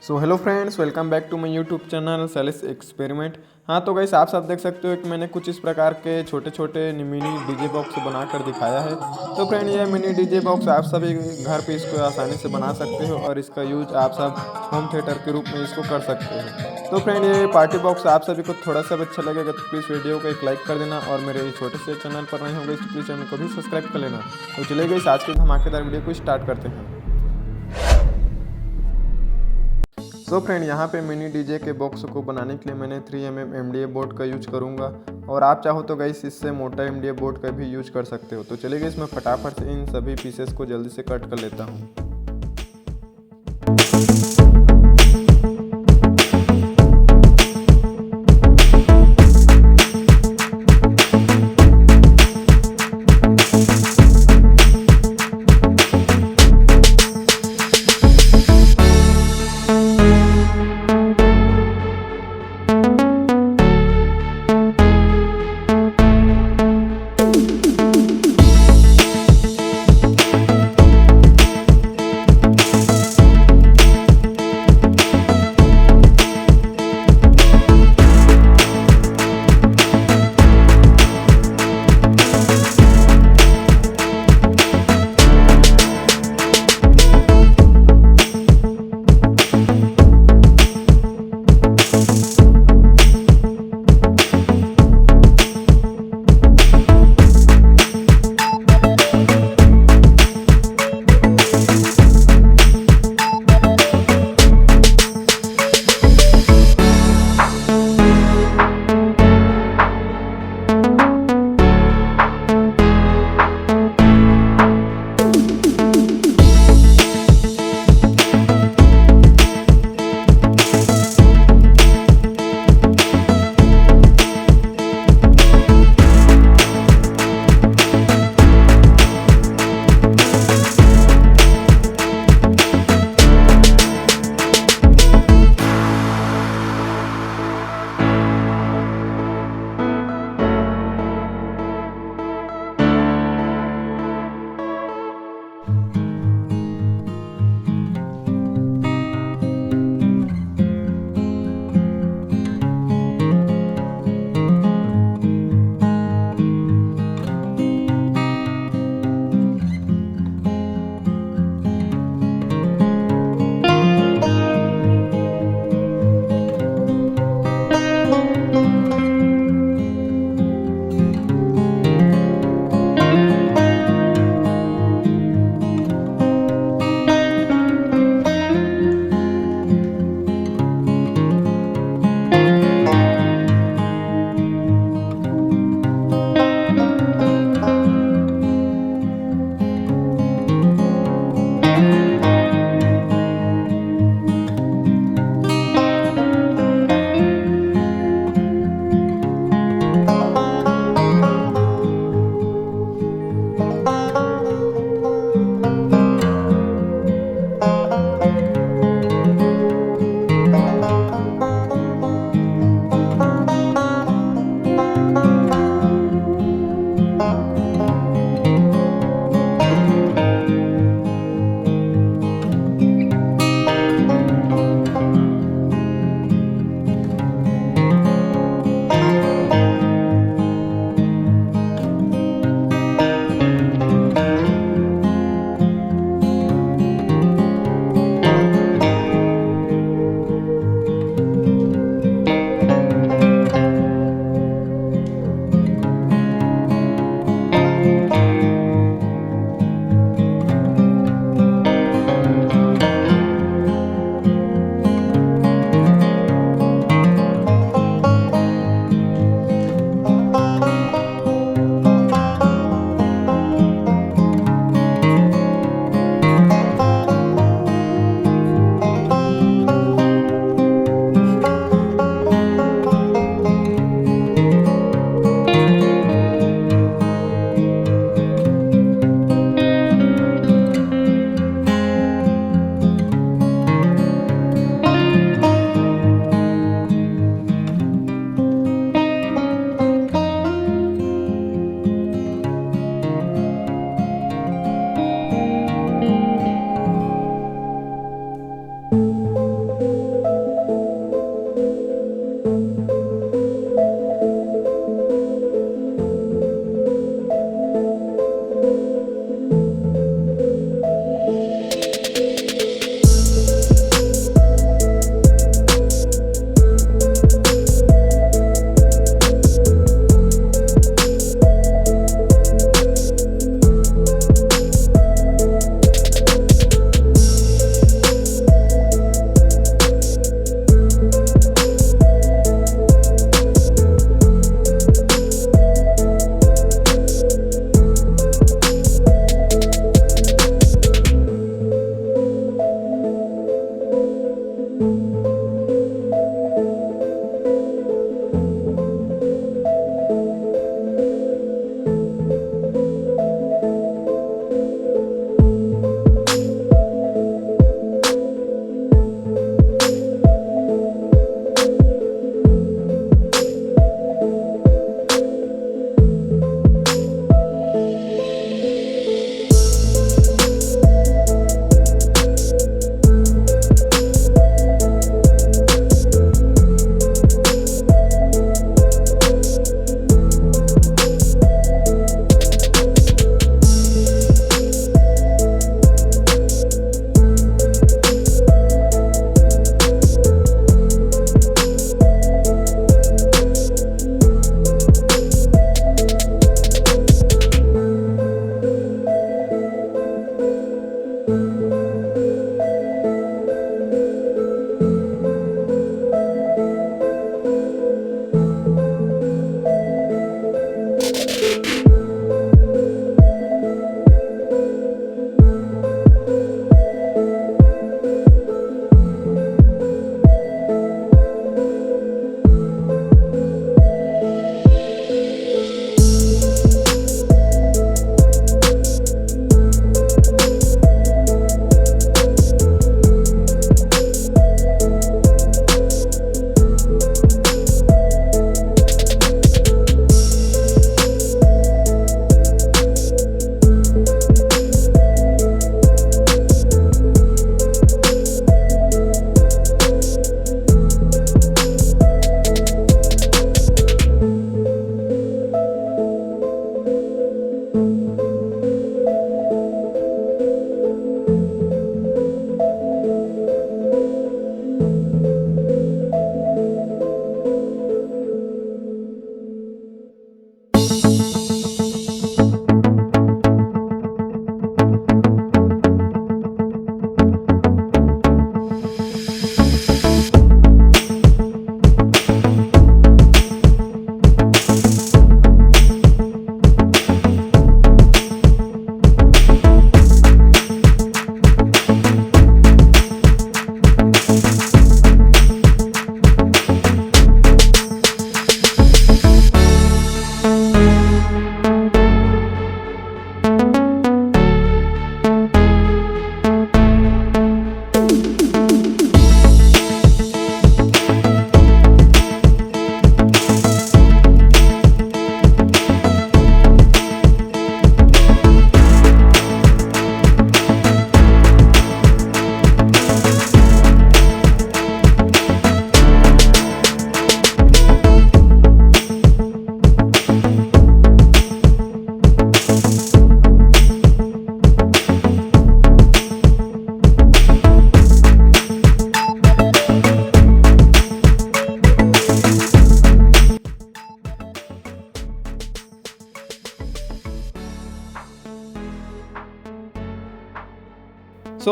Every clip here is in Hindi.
So hello friends, welcome back to my YouTube channel सेलिस एक्सपेरिमेंट। हाँ तो गाइस, आप सब देख सकते हो कि मैंने कुछ इस प्रकार के छोटे छोटे मिनी डीजे बॉक्स बनाकर दिखाया है। तो फ्रेंड, ये मिनी डीजे बॉक्स आप सभी घर पे इसको आसानी से बना सकते हो और इसका यूज आप सब होम थिएटर के रूप में इसको कर सकते हो। तो फ्रेंड, ये पार्टी बॉक्स आप सभी को थोड़ा सा भी अच्छा लगेगा तो प्लीज़ वीडियो को एक लाइक कर देना, और मेरे ये छोटे से चैनल पर नहीं होंगे तो प्लीज़ चैनल को भी सब्सक्राइब कर लेना। तो चलिए गाइस, आज की धमाकेदार वीडियो को स्टार्ट करते हैं। सो फ्रेंड, यहाँ पे मिनी डीजे के बॉक्स को बनाने के लिए मैंने 3mm एमडीए बोर्ड का यूज करूँगा, और आप चाहो तो गाइस इससे मोटा एमडीए बोर्ड का भी यूज कर सकते हो। तो चलिए गाइस, मैं फटाफट से इन सभी पीसेस को जल्दी से कट कर लेता हूँ।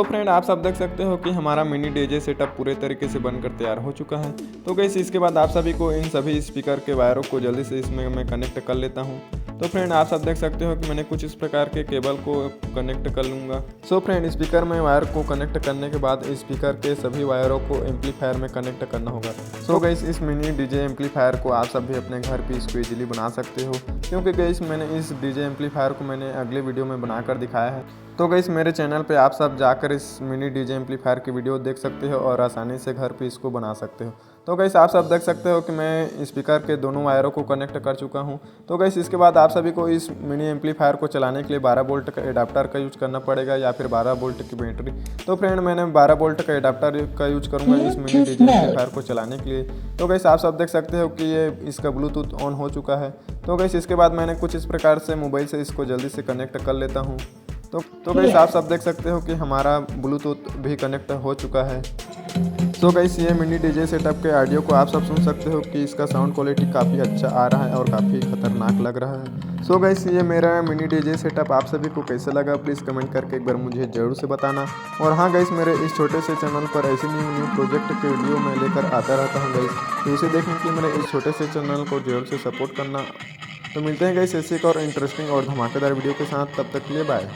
फ्रेंड आप सब देख सकते हो कि हमारा मिनी डीजे सेटअप पूरे तरीके से बनकर तैयार हो चुका है। तो गैस इसके बाद आप सभी को इन सभी स्पीकर के वायरों को जल्दी से इसमें मैं कनेक्ट कर लेता हूँ। तो फ्रेंड आप सब देख सकते हो कि मैंने कुछ इस प्रकार के केबल को कनेक्ट कर लूँगा। फ्रेंड स्पीकर में वायर को कनेक्ट करने के बाद स्पीकर के सभी वायरों को एम्पलीफायर में कनेक्ट करना होगा। गैस इस मिनी डीजे एम्पलीफायर को आप सब भी अपने घर पे इसको इजीली बना सकते हो, क्योंकि गैस मैंने इस डीजे एम्पलीफायर को मैंने अगले वीडियो में बनाकर दिखाया है। तो गैस मेरे चैनल पे आप सब जाकर इस मिनी डीजे एम्पलीफायर की वीडियो देख सकते हो और आसानी से घर पे इसको बना सकते हो। तो गैस आप सब देख सकते हो कि मैं स्पीकर के दोनों वायरों को कनेक्ट कर चुका हूं। तो गैस इसके बाद आप सभी को इस मिनी एम्पलीफायर को चलाने के लिए 12 वोल्ट का एडाप्टर का यूज करना पड़ेगा या फिर 12 वोल्ट की बैटरी। तो फ्रेंड मैंने 12 वोल्ट का एडाप्टर का यूज करूँगा इस मिनी डीजे एम्पलीफायर को चलाने के लिए। तो गैस आप सब देख सकते हो कि ये इसका ब्लूटूथ ऑन हो चुका है। तो गैस इसके बाद मैंने कुछ इस प्रकार से मोबाइल से इसको जल्दी से कनेक्ट कर लेता हूँ। तो गैस आप सब देख सकते हो कि हमारा ब्लूटूथ भी कनेक्ट हो चुका है। तो गैस ये मिनी डीजे सेटअप के ऑडियो को आप सब सुन सकते हो कि इसका साउंड क्वालिटी काफ़ी अच्छा आ रहा है और काफ़ी खतरनाक लग रहा है। गैस ये मेरा मिनी डीजे सेटअप आप सभी को कैसे लगा प्लीज़ कमेंट करके एक बार मुझे ज़रूर से बताना। और हाँ गैस मेरे इस छोटे से चैनल पर ऐसे न्यू प्रोजेक्ट के वीडियो मैं लेकर आता रहता हूँ गैस, तो इसे देखने के लिए मेरे इस छोटे से चैनल को ज़रूर से सपोर्ट करना। तो मिलते हैं गैस ऐसे एक और इंटरेस्टिंग और धमाकेदार वीडियो के साथ, तब तक के लिए बाय।